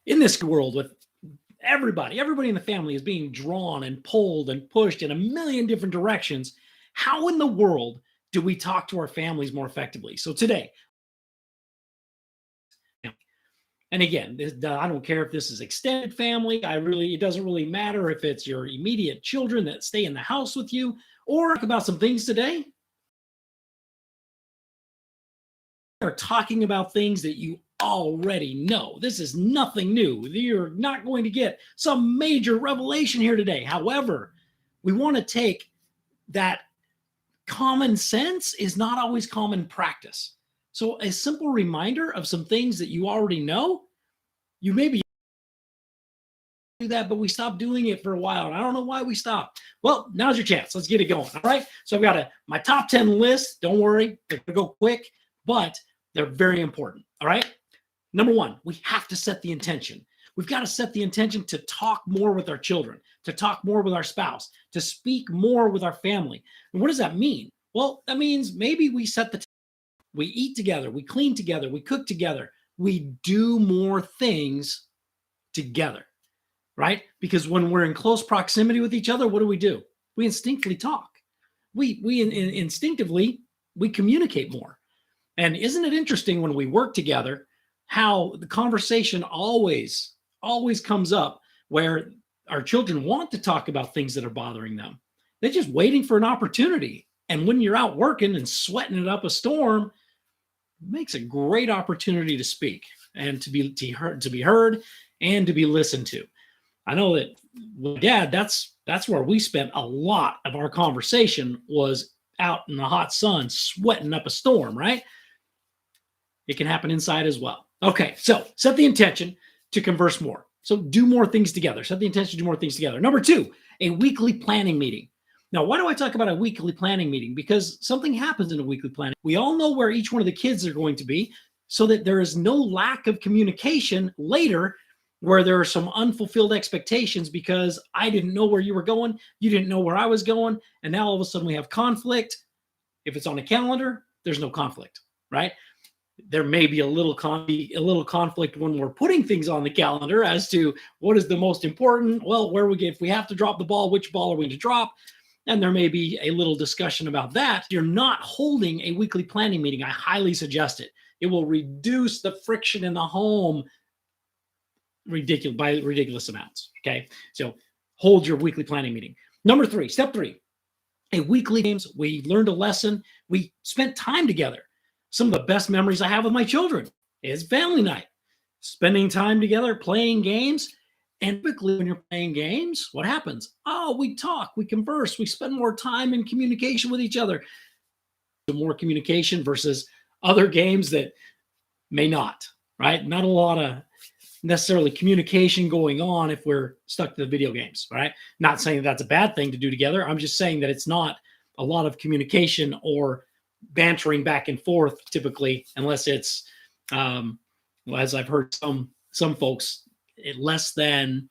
In this world with everybody in the family is being drawn and pulled and pushed in a million different directions, how in the world do we talk to our families more effectively? So today, and again, I don't care if this is extended family. It doesn't really matter if it's your immediate children that stay in the house with you, or talk about some things today. Are talking about things that you already know. This is nothing new. You're not going to get some major revelation here today. However, we want to take that common sense is not always common practice. So a simple reminder of some things that you already know, you maybe do that, but we stopped doing it for a while. And I don't know why we stopped. Well, now's your chance. Let's get it going. All right. So I've got my top 10 list. Don't worry, they're going to go quick, but they're very important. All right. Number one, we have to set the intention. We've got to set the intention to talk more with our children, to talk more with our spouse, to speak more with our family. And what does that mean? Well, that means maybe we we eat together, we clean together, we cook together, we do more things together, right? Because when we're in close proximity with each other, what do? We instinctively talk. Instinctively, we communicate more. And isn't it interesting when we work together, how the conversation always comes up where our children want to talk about things that are bothering them. They're just waiting for an opportunity. And when you're out working and sweating it up a storm, it makes a great opportunity to speak and to be heard and to be listened to. I know that with Dad, that's where we spent a lot of our conversation, was out in the hot sun, sweating up a storm, right? It can happen inside as well. Okay, so set the intention to converse more. So do more things together. Set the intention to do more things together. Number two, a weekly planning meeting. Now, why do I talk about a weekly planning meeting? Because something happens in a weekly planning. We all know where each one of the kids are going to be, so that there is no lack of communication later where there are some unfulfilled expectations because I didn't know where you were going, you didn't know where I was going, and now all of a sudden we have conflict. If it's on a calendar, there's no conflict, right? There may be a little conflict when we're putting things on the calendar as to what is the most important. Well, if we have to drop the ball, which ball are we going to drop? And there may be a little discussion about that. You're not holding a weekly planning meeting. I highly suggest it. It will reduce the friction in the home by ridiculous amounts. Okay, so hold your weekly planning meeting. Number three, step three, a weekly games. We learned a lesson. We spent time together. Some of the best memories I have with my children is family night, spending time together, playing games. And typically when you're playing games, what happens? Oh, we talk, we converse, we spend more time in communication with each other. More communication versus other games that may not, right? Not a lot of necessarily communication going on if we're stuck to the video games, right? Not saying that's a bad thing to do together. I'm just saying that it's not a lot of communication or bantering back and forth typically, unless it's, as I've heard some folks, less than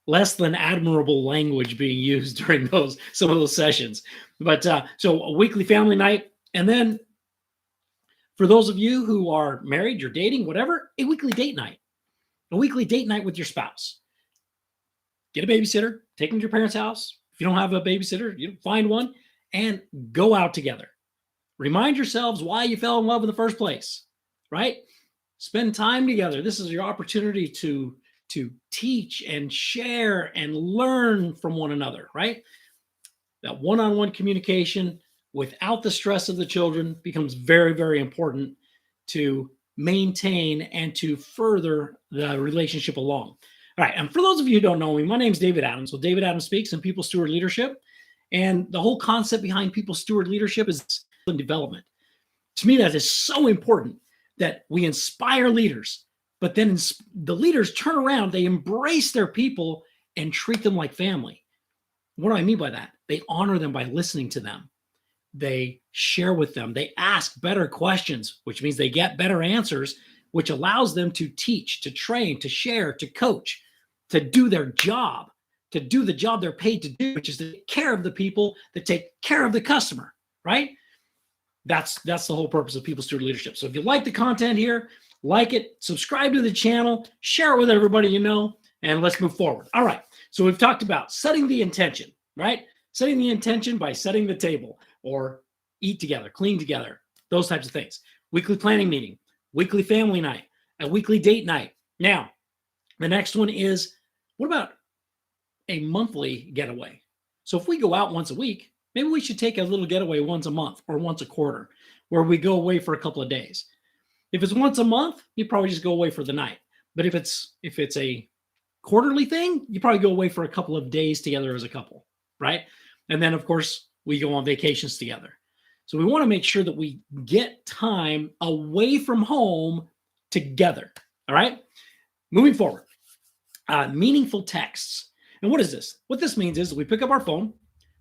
admirable language being used during some of those sessions. But so a weekly family night, and then for those of you who are married, you're dating, whatever, a weekly date night. A weekly date night with your spouse. Get a babysitter, take them to your parents' house. If you don't have a babysitter, you find one and go out together. Remind yourselves why you fell in love in the first place, right? Spend time together. This is your opportunity to teach and share and learn from one another, right? That one-on-one communication without the stress of the children becomes very, very important to maintain and to further the relationship along. All right. And for those of you who don't know me, my name is David Adams. So David Adams Speaks in People Steward Leadership. And the whole concept behind People Steward Leadership is development. To me, that is so important, that we inspire leaders, but then the leaders turn around, they embrace their people and treat them like family. What do I mean by that? They honor them by listening to them. They share with them. They ask better questions, which means they get better answers, which allows them to teach, to train, to share, to coach, to do their job, to do the job they're paid to do, which is to take care of the people that take care of the customer, right? That's the whole purpose of People Steward Leadership. So if you like the content here, like it, subscribe to the channel, share it with everybody you know, and let's move forward. All right. So we've talked about setting the intention, right? Setting the intention by setting the table, or eat together, clean together, those types of things. Weekly planning meeting, weekly family night, a weekly date night. Now, the next one is, what about a monthly getaway? So if we go out once a week, maybe we should take a little getaway once a month or once a quarter, where we go away for a couple of days. If it's once a month, you probably just go away for the night. But if it's a quarterly thing, you probably go away for a couple of days together as a couple, right? And then, of course, we go on vacations together. So we want to make sure that we get time away from home together, all right? Moving forward, meaningful texts. And what is this? What this means is we pick up our phone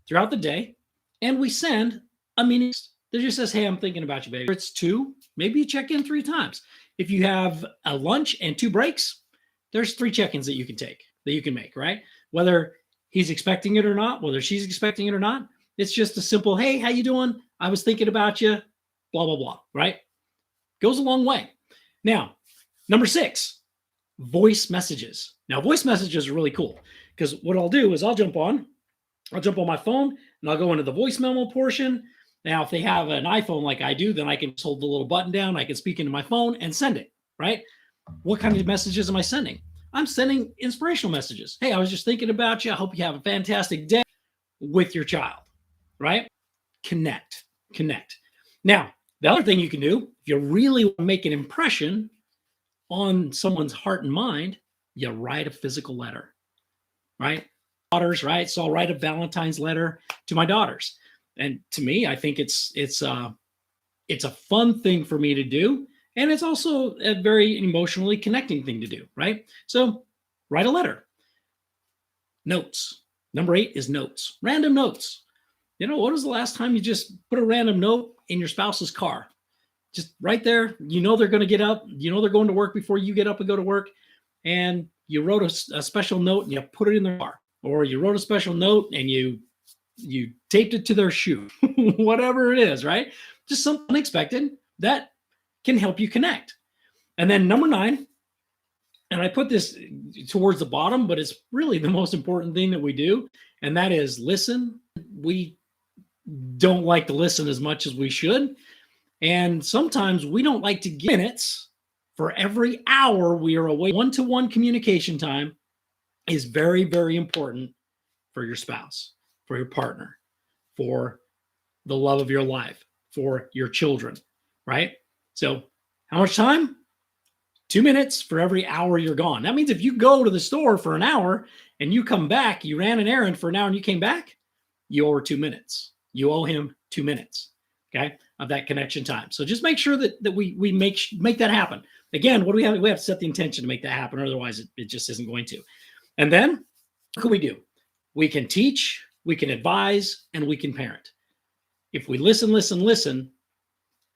throughout the day and we send a meaning that just says, hey, I'm thinking about you, baby. It's 2, maybe you check in 3 times. If you have a lunch and 2 breaks, there's 3 check-ins that you can take, that you can make, right? Whether he's expecting it or not, whether she's expecting it or not, it's just a simple, hey, how you doing? I was thinking about you, blah, blah, blah, right? Goes a long way. Now, number 6, voice messages. Now, voice messages are really cool because what I'll do is I'll jump on my phone and I'll go into the voice memo portion. Now, if they have an iPhone like I do, then I can just hold the little button down. I can speak into my phone and send it, right? What kind of messages am I sending? I'm sending inspirational messages. Hey, I was just thinking about you. I hope you have a fantastic day with your child, right? Connect. Now, the other thing you can do, if you really want to make an impression on someone's heart and mind, you write a physical letter, right? Daughters, right? So I'll write a Valentine's letter to my daughters. And to me, I think it's a fun thing for me to do. And it's also a very emotionally connecting thing to do, right? So write a letter. Notes. Number 8 is notes. Random notes. You know, when was the last time you just put a random note in your spouse's car? Just right there. You know they're going to get up. You know they're going to work before you get up and go to work. And you wrote a special note and you put it in their car. Or you wrote a special note and you taped it to their shoe. Whatever it is, right? Just something unexpected that can help you connect. And then number 9, and I put this towards the bottom, but it's really the most important thing that we do, and that is listen. We don't like to listen as much as we should. And sometimes we don't like to give minutes for every hour we are away. One-to-one communication time is very, very important for your spouse, for your partner, for the love of your life, for your children, right? So how much time? 2 minutes for every hour you're gone. That means if you go to the store for an hour and you come back, you ran an errand for an hour and you came back, you owe her 2 minutes. You owe him 2 minutes, okay, of that connection time. So just make sure that we make that happen. Again, what do we have? We have to set the intention to make that happen. Otherwise, it just isn't going to. And then what can we do? We can teach, we can advise, and we can parent. If we listen,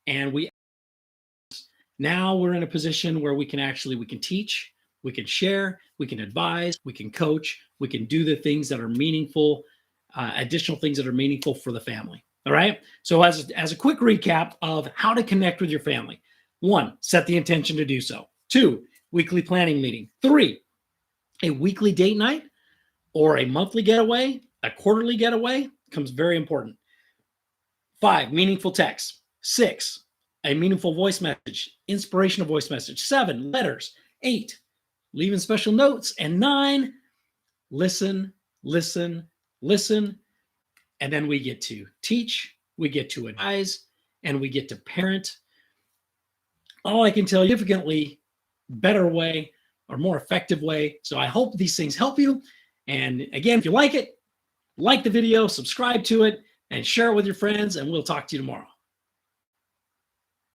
and now we're in a position where we can teach, we can share, we can advise, we can coach, we can do the things that are meaningful, additional things that are meaningful for the family. All right. So as a quick recap of how to connect with your family: 1, set the intention to do so. 2, weekly planning meeting. 3, a weekly date night or a monthly getaway, a quarterly getaway becomes very important. 5, meaningful text. 6, a meaningful voice message, inspirational voice message. 7, letters. 8, leaving special notes. And 9, listen. And then we get to teach, we get to advise, and we get to parent. All I can tell you, significantly better way or more effective way. So I hope these things help you. And again, if you like it, like the video, subscribe to it, and share it with your friends, and we'll talk to you tomorrow.